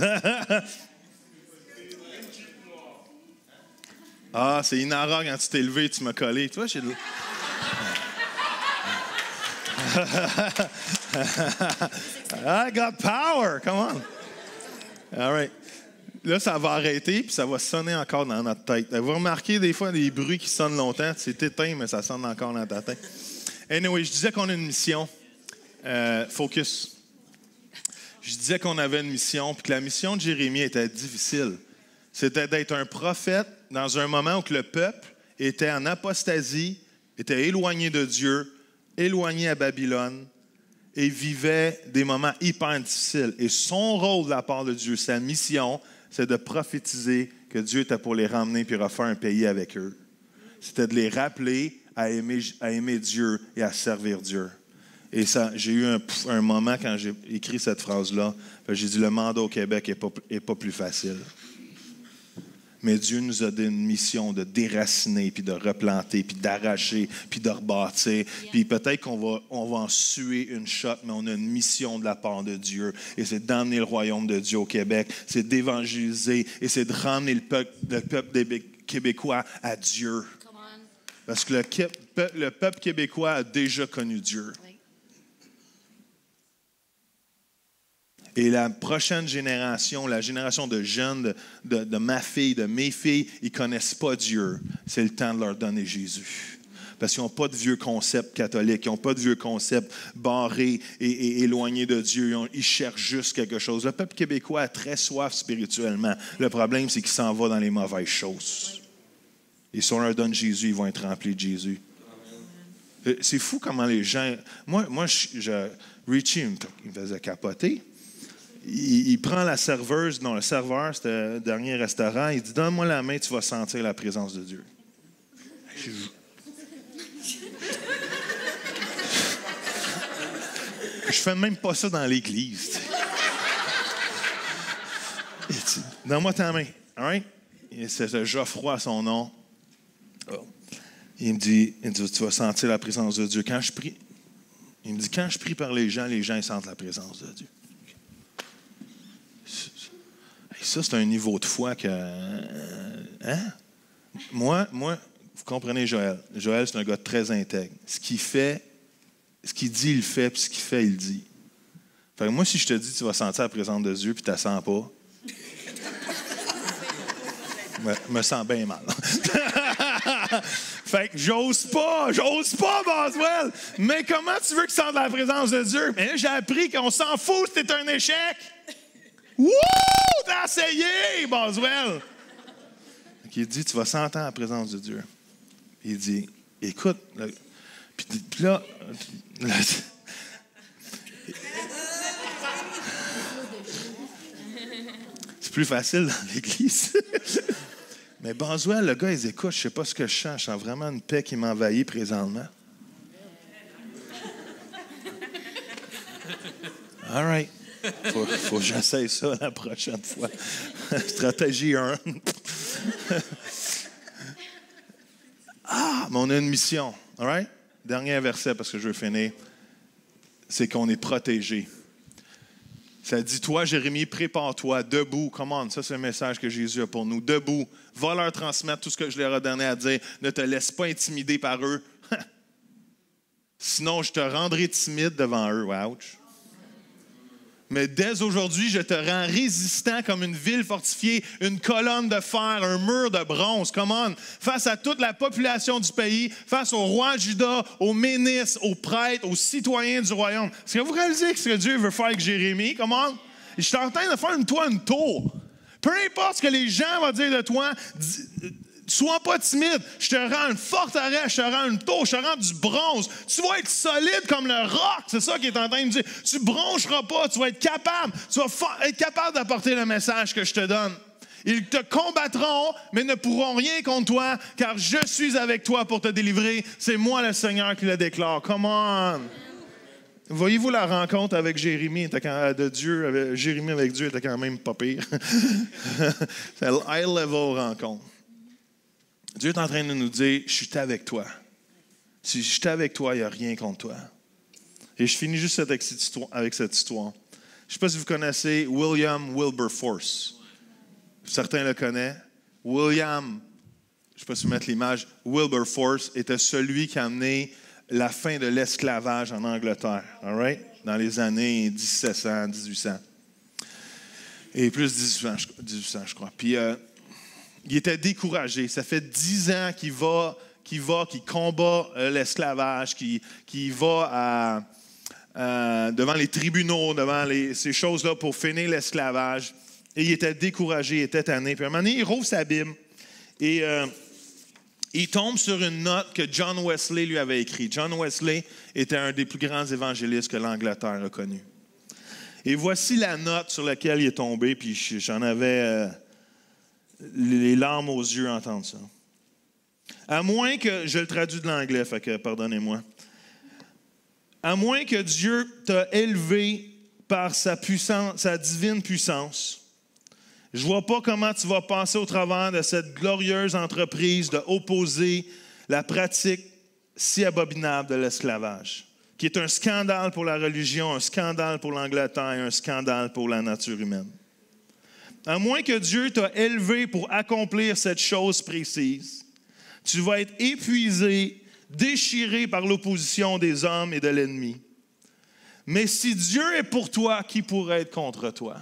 Ah, c'est Inara, quand tu t'es levé, tu m'as collé. Tu vois, j'ai... I got power. Come on. All right. Là, ça va arrêter, puis ça va sonner encore dans notre tête. Vous remarquez des fois des bruits qui sonnent longtemps, c'est éteint, mais ça sonne encore dans ta tête. Anyway, je disais qu'on a une mission. Focus. Je disais qu'on avait une mission, puis que la mission de Jérémie était difficile. C'était d'être un prophète dans un moment où que le peuple était en apostasie, était éloigné de Dieu, éloigné à Babylone, et vivait des moments hyper difficiles. Et son rôle de la part de Dieu, sa mission, c'est de prophétiser que Dieu était pour les ramener puis refaire un pays avec eux. C'était de les rappeler à aimer Dieu et à servir Dieu. Et ça, j'ai eu un moment quand j'ai écrit cette phrase-là, j'ai dit, le mandat au Québec n'est pas plus facile. Mais Dieu nous a donné une mission de déraciner, puis de replanter, puis d'arracher, puis de rebâtir. Puis peut-être qu'on va en suer une shot, mais on a une mission de la part de Dieu. Et c'est d'emmener le royaume de Dieu au Québec. C'est d'évangéliser et c'est de ramener le peuple québécois à Dieu. Parce que le peuple québécois a déjà connu Dieu. Et la prochaine génération, la génération de jeunes de ma fille, de mes filles, ils ne connaissent pas Dieu. C'est le temps de leur donner Jésus. Parce qu'ils n'ont pas de vieux concepts catholiques, ils n'ont pas de vieux concepts barrés et éloignés de Dieu. Ils cherchent juste quelque chose. Le peuple québécois a très soif spirituellement. Le problème, c'est qu'il s'en va dans les mauvaises choses. Et si on leur donne Jésus, ils vont être remplis de Jésus. C'est fou comment les gens... Moi Richie, il me faisait capoter. Il prend la serveuse, non, le serveur, c'était le dernier restaurant, il dit, donne-moi la main, tu vas sentir la présence de Dieu. Je fais même pas ça dans l'église. Donne-moi ta main, all right? C'est Geoffroy à son nom. Oh. Il me dit, tu vas sentir la présence de Dieu. Quand je prie, il me dit, quand je prie par les gens, ils sentent la présence de Dieu. Ça, c'est un niveau de foi que... Hein? Moi, vous comprenez Joël. Joël, c'est un gars très intègre. Ce qu'il dit, il le fait, puis ce qu'il fait, il le dit. Fait que moi, si je te dis tu vas sentir la présence de Dieu, puis tu ne la sens pas, me sens bien mal. Fait que j'ose pas, Boswell. Mais comment tu veux que je sente la présence de Dieu? Mais là, j'ai appris qu'on s'en fout si t'es un échec. Wouh! T'as essayé, Boswell! Il dit, tu vas sentir la présence de Dieu. Il dit, écoute, puis là, c'est plus facile dans l'église. Mais Boswell, le gars, il dit, écoute, je ne sais pas ce que je sens. Je sens vraiment une paix qui m'envahit présentement. All right. Faut que j'essaye ça la prochaine fois. Stratégie 1. Mais on a une mission. All right? Dernier verset, parce que je veux finir. C'est qu'on est protégé. Ça dit, toi, Jérémie, prépare-toi, debout. Come on, ça, c'est le message que Jésus a pour nous. Debout. Va leur transmettre tout ce que je leur ai donné à dire. Ne te laisse pas intimider par eux. Sinon, je te rendrai timide devant eux. Ouch. Mais dès aujourd'hui, je te rends résistant comme une ville fortifiée, une colonne de fer, un mur de bronze. Come on. Face à toute la population du pays, face au roi de Juda, aux ministres, aux prêtres, aux citoyens du royaume. Est-ce que vous réalisez ce que Dieu veut faire avec Jérémie? Come on. Je suis en train de faire une tour. Peu importe ce que les gens vont dire de toi, sois pas timide. Je te rends une forteresse, je te rends une tour, je te rends du bronze. Tu vas être solide comme le roc. C'est ça qu'il est en train de dire. Tu ne broncheras pas, tu vas être capable. Tu vas être capable d'apporter le message que je te donne. Ils te combattront, mais ne pourront rien contre toi, car je suis avec toi pour te délivrer. C'est moi le Seigneur qui le déclare. Come on! Voyez-vous la rencontre avec Jérémie de Dieu, Jérémie avec Dieu était quand même pas pire. C'est une high-level rencontre. Dieu est en train de nous dire, je suis avec toi. Si je suis avec toi, il n'y a rien contre toi. Et je finis juste avec cette histoire. Je ne sais pas si vous connaissez William Wilberforce. Certains le connaissent. William, je ne sais pas si vous mettez l'image, Wilberforce était celui qui a amené la fin de l'esclavage en Angleterre, all right? Dans les années 1700, 1800. Et plus 18 ans, je crois. Puis il était découragé. Ça fait 10 ans qu'il combat l'esclavage, qu'il va devant les tribunaux, devant ces choses-là pour finir l'esclavage. Et il était découragé, il était tanné. Puis à un moment donné, il rouvre sa Bible et il tombe sur une note que John Wesley lui avait écrite. John Wesley était un des plus grands évangélistes que l'Angleterre a connu. Et voici la note sur laquelle il est tombé, puis j'en avais les larmes aux yeux à entendre ça. À moins que, je le traduis de l'anglais, fait que pardonnez-moi. À moins que Dieu t'a élevé par sa puissance, sa divine puissance, je ne vois pas comment tu vas passer au travers de cette glorieuse entreprise d'opposer la pratique si abominable de l'esclavage, qui est un scandale pour la religion, un scandale pour l'Angleterre et un scandale pour la nature humaine. À moins que Dieu t'a élevé pour accomplir cette chose précise, tu vas être épuisé, déchiré par l'opposition des hommes et de l'ennemi. Mais si Dieu est pour toi, qui pourrait être contre toi?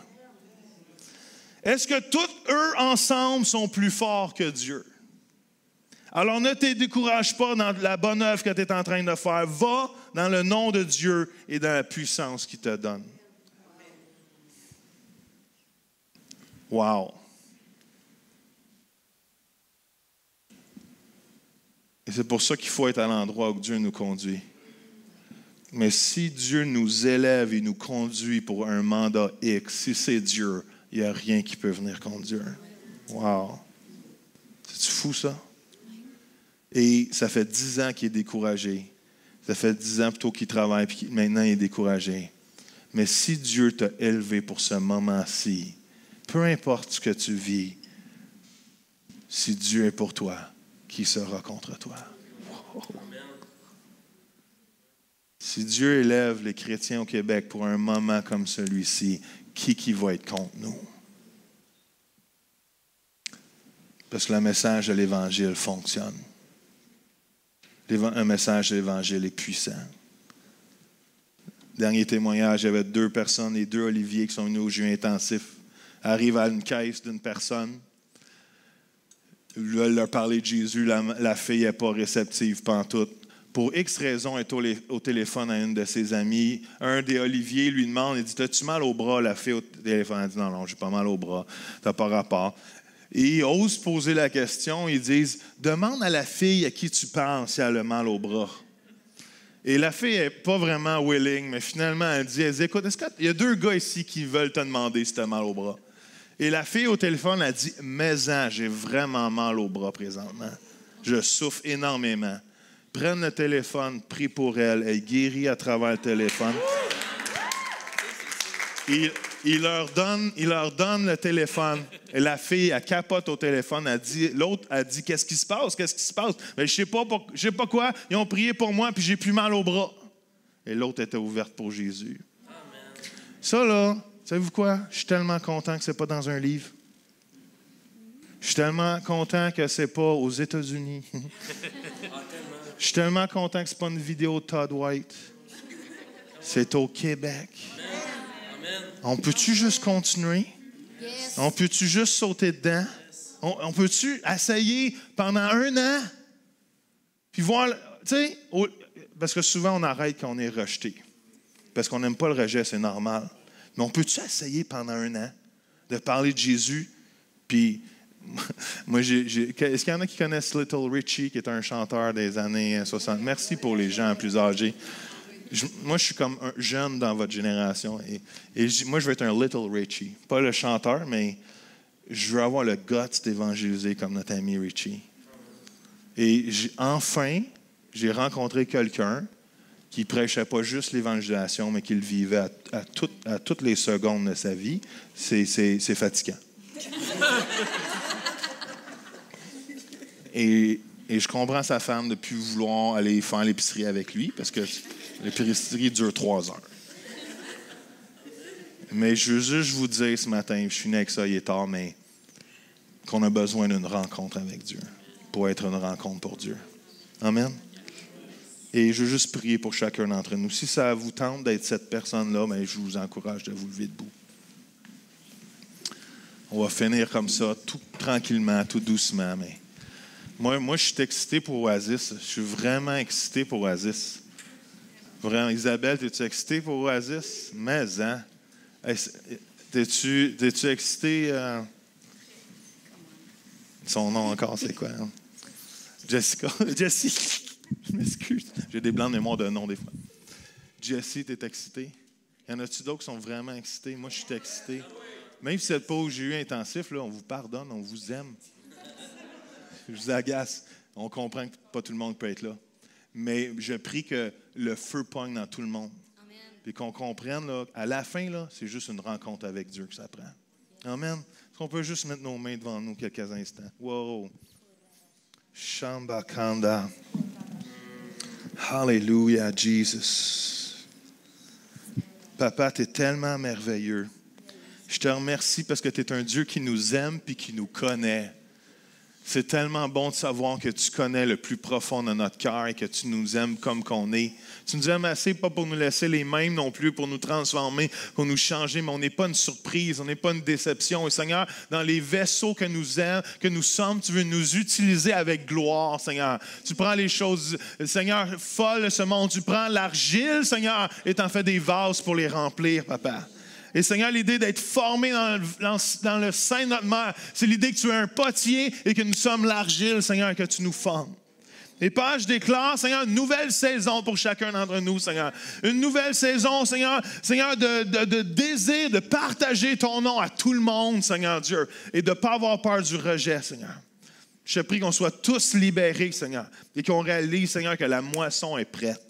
Est-ce que tous eux ensemble sont plus forts que Dieu? Alors ne te décourage pas dans la bonne œuvre que tu es en train de faire. Va dans le nom de Dieu et dans la puissance qu'il te donne. Wow! Et c'est pour ça qu'il faut être à l'endroit où Dieu nous conduit. Mais si Dieu nous élève et nous conduit pour un mandat X, si c'est Dieu, il n'y a rien qui peut venir contre Dieu. Wow! C'est fou ça? Et ça fait 10 ans qu'il est découragé. Ça fait 10 ans plutôt qu'il travaille, puis maintenant il est découragé. Mais si Dieu t'a élevé pour ce moment-ci, peu importe ce que tu vis, si Dieu est pour toi, qui sera contre toi? Wow. Si Dieu élève les chrétiens au Québec pour un moment comme celui-ci, qui va être contre nous? Parce que le message de l'Évangile fonctionne. Un message de l'Évangile est puissant. Dernier témoignage, il y avait 2 personnes, les 2 Olivier qui sont venus au jeu intensif, arrivent à une caisse d'une personne. Ils veulent leur parler de Jésus, la fille n'est pas réceptive pantoute. Pour X raison, elle est au téléphone à une de ses amies. Un des Olivier lui demande, il dit, t'as-tu mal au bras? La fille au téléphone, elle dit, non, j'ai pas mal au bras, t'as pas rapport. Et ils osent poser la question, ils disent, demande à la fille à qui tu penses si elle a mal au bras. Et la fille n'est pas vraiment willing, mais finalement, elle dit, écoute, est-ce qu'il y a 2 gars ici qui veulent te demander si tu as mal au bras? Et la fille au téléphone a dit, mais j'ai vraiment mal au bras présentement. Je souffre énormément. Prenne le téléphone, prie pour elle, elle guérit à travers le téléphone. Il leur donne le téléphone. Et la fille, elle capote au téléphone. L'autre a dit, qu'est-ce qui se passe? Qu'est-ce qui se passe? Mais je sais pas quoi. Ils ont prié pour moi, puis j'ai plus mal au bras. Et l'autre était ouverte pour Jésus. Amen. Ça, là, savez-vous quoi? Je suis tellement content que ce n'est pas dans un livre. Je suis tellement content que ce n'est pas aux États-Unis. Je suis tellement content que ce n'est pas une vidéo de Todd White. C'est au Québec. On peut-tu juste continuer? Yes. On peut-tu juste sauter dedans? On peut-tu essayer pendant 1 an? Puis voir, tu sais, parce que souvent on arrête quand on est rejeté. Parce qu'on n'aime pas le rejet, c'est normal. Mais on peut-tu essayer pendant 1 an de parler de Jésus? Puis, moi, est-ce qu'il y en a qui connaissent Little Richie, qui est un chanteur des années 60? Merci pour les gens plus âgés. Moi, je suis comme un jeune dans votre génération. Et moi, je veux être un Little Richie. Pas le chanteur, mais je veux avoir le guts d'évangéliser comme notre ami Richie. Et j'ai rencontré quelqu'un qui prêchait pas juste l'évangélisation, mais qui le vivait à toutes les secondes de sa vie. C'est fatigant. Et je comprends sa femme de ne plus vouloir aller faire l'épicerie avec lui, parce que l'épicerie dure 3 heures. Mais je veux juste vous dire ce matin, je suis né avec ça, il est tard, mais qu'on a besoin d'une rencontre avec Dieu pour être une rencontre pour Dieu. Amen. Et je veux juste prier pour chacun d'entre nous. Si ça vous tente d'être cette personne-là, mais je vous encourage de vous lever debout. On va finir comme ça, tout tranquillement, tout doucement. Mais moi, je suis excité pour Oasis. Je suis vraiment excité pour Oasis. Vraiment, Isabelle, es-tu excitée pour Oasis? Mais, hein? Hey, t'es-tu excitée? Son nom encore, c'est quoi? Hein? Jessica. Jessie. Je m'excuse. J'ai des blancs de mémoire de nom des fois. Jessie, t'es excitée? Y en a-tu d'autres qui sont vraiment excités? Moi, je suis excité. Même si c'est pas au GU intensif, là, on vous pardonne, on vous aime. Je vous agace. On comprend que pas tout le monde peut être là. Mais je prie que le feu pogne dans tout le monde. Amen. Et qu'on comprenne, là, à la fin, là, c'est juste une rencontre avec Dieu que ça prend. Amen. Est-ce qu'on peut juste mettre nos mains devant nous quelques instants? Wow. Shambakanda. Hallelujah, Jesus. Papa, tu es tellement merveilleux. Je te remercie parce que tu es un Dieu qui nous aime et qui nous connaît. C'est tellement bon de savoir que tu connais le plus profond de notre cœur et que tu nous aimes comme qu'on est. Tu nous aimes assez, pas pour nous laisser les mêmes non plus, pour nous transformer, pour nous changer, mais on n'est pas une surprise, on n'est pas une déception. Et Seigneur, dans les vaisseaux que nous sommes, tu veux nous utiliser avec gloire, Seigneur. Tu prends les choses, Seigneur, folles de ce monde. Tu prends l'argile, Seigneur, et t'en fais des vases pour les remplir, Papa. Et Seigneur, l'idée d'être formé dans le sein de notre mère, c'est l'idée que tu es un potier et que nous sommes l'argile, Seigneur, et que tu nous formes. Et Père, je déclare, Seigneur, une nouvelle saison pour chacun d'entre nous, Seigneur. Une nouvelle saison, Seigneur, de désir de partager ton nom à tout le monde, Seigneur Dieu, et de ne pas avoir peur du rejet, Seigneur. Je te prie qu'on soit tous libérés, Seigneur, et qu'on réalise, Seigneur, que la moisson est prête.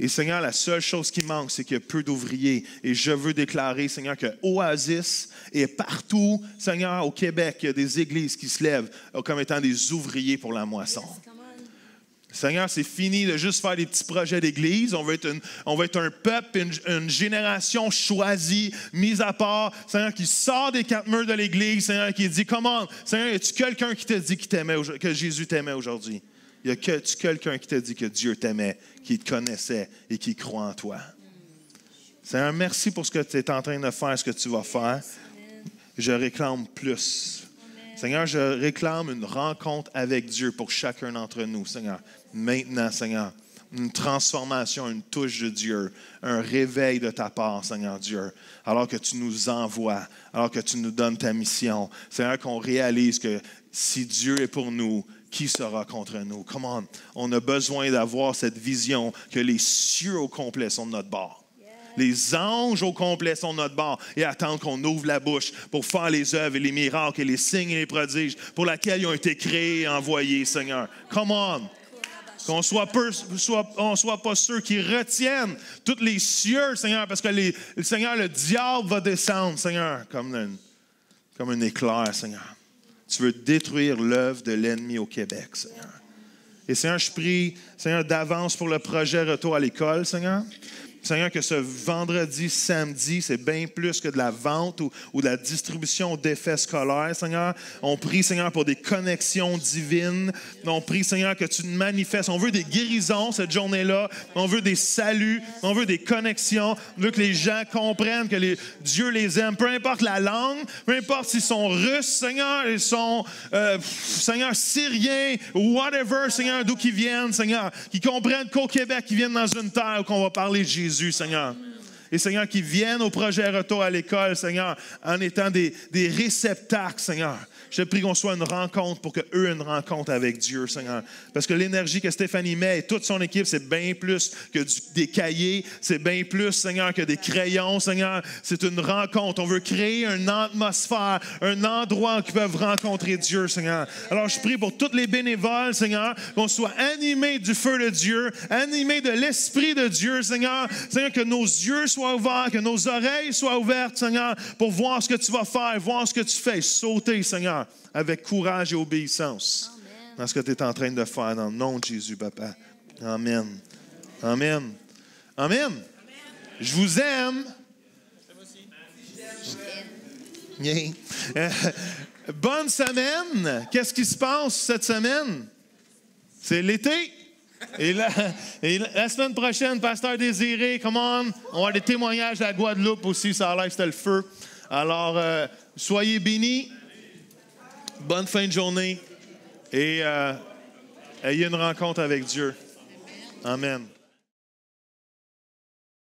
Et Seigneur, la seule chose qui manque, c'est qu'il y a peu d'ouvriers. Et je veux déclarer, Seigneur, que Oasis et partout, Seigneur, au Québec, il y a des églises qui se lèvent comme étant des ouvriers pour la moisson. Seigneur, c'est fini de juste faire des petits projets d'église. On va être un peuple, une génération choisie, mise à part. Seigneur, qui sort des quatre murs de l'église. Seigneur, qui dit, comment? Seigneur, y a-tu quelqu'un qui t'a dit que Jésus t'aimait aujourd'hui? Y a-tu quelqu'un qui t'a dit que Dieu t'aimait, qui te connaissait et qui croit en toi? Seigneur, merci pour ce que tu es en train de faire, ce que tu vas faire. Je réclame plus. Seigneur, je réclame une rencontre avec Dieu pour chacun d'entre nous, Seigneur. Maintenant, Seigneur, une transformation, une touche de Dieu, un réveil de ta part, Seigneur Dieu, alors que tu nous envoies, alors que tu nous donnes ta mission. Seigneur, qu'on réalise que si Dieu est pour nous, qui sera contre nous? Come on. On a besoin d'avoir cette vision que les cieux au complet sont de notre bord. Yeah. Les anges au complet sont de notre bord et attendent qu'on ouvre la bouche pour faire les œuvres et les miracles et les signes et les prodiges pour lesquels ils ont été créés et envoyés, Seigneur. Come on. Qu'on soit pas ceux qui retiennent tous les cieux, Seigneur, parce que Seigneur, le diable va descendre, Seigneur, comme un éclair, Seigneur. Tu veux détruire l'œuvre de l'ennemi au Québec, Seigneur. Et Seigneur, je prie, Seigneur, d'avance pour le projet Retour à l'école, Seigneur. Seigneur, que ce vendredi, samedi, c'est bien plus que de la vente ou de la distribution d'effets scolaires, Seigneur. On prie, Seigneur, pour des connexions divines. On prie, Seigneur, que tu te manifestes. On veut des guérisons cette journée-là. On veut des saluts. On veut des connexions. On veut que les gens comprennent que Dieu les aime. Peu importe la langue, peu importe s'ils sont russes, Seigneur, ils sont, Seigneur, syriens, whatever, Seigneur, d'où qu'ils viennent, Seigneur. Qu'ils comprennent qu'au Québec, ils viennent dans une terre où on va parler de Jésus. Seigneur. Et Seigneur, qui viennent au projet Retour à l'école, Seigneur, en étant des réceptacles, Seigneur. Je te prie qu'on soit une rencontre pour qu'eux aient une rencontre avec Dieu, Seigneur. Parce que l'énergie que Stéphanie met et toute son équipe, c'est bien plus que des cahiers, c'est bien plus, Seigneur, que des crayons, Seigneur. C'est une rencontre. On veut créer une atmosphère, un endroit où ils peuvent rencontrer Dieu, Seigneur. Alors, je prie pour tous les bénévoles, Seigneur, qu'on soit animés du feu de Dieu, animés de l'Esprit de Dieu, Seigneur. Seigneur, que nos yeux soient ouverts, que nos oreilles soient ouvertes, Seigneur, pour voir ce que tu vas faire, voir ce que tu fais, sauter, Seigneur, avec courage et obéissance. Amen. Dans ce que tu es en train de faire, dans le nom de Jésus, Papa. Amen. Amen. Amen. Amen. Je vous aime. Yeah. Bonne semaine. Qu'est-ce qui se passe cette semaine? C'est l'été. Et la semaine prochaine, Pasteur Désiré, come on. On va avoir des témoignages à la Guadeloupe aussi. Ça a l'air que c'était le feu. Alors, soyez bénis. Bonne fin de journée. Et ayez une rencontre avec Dieu. Amen.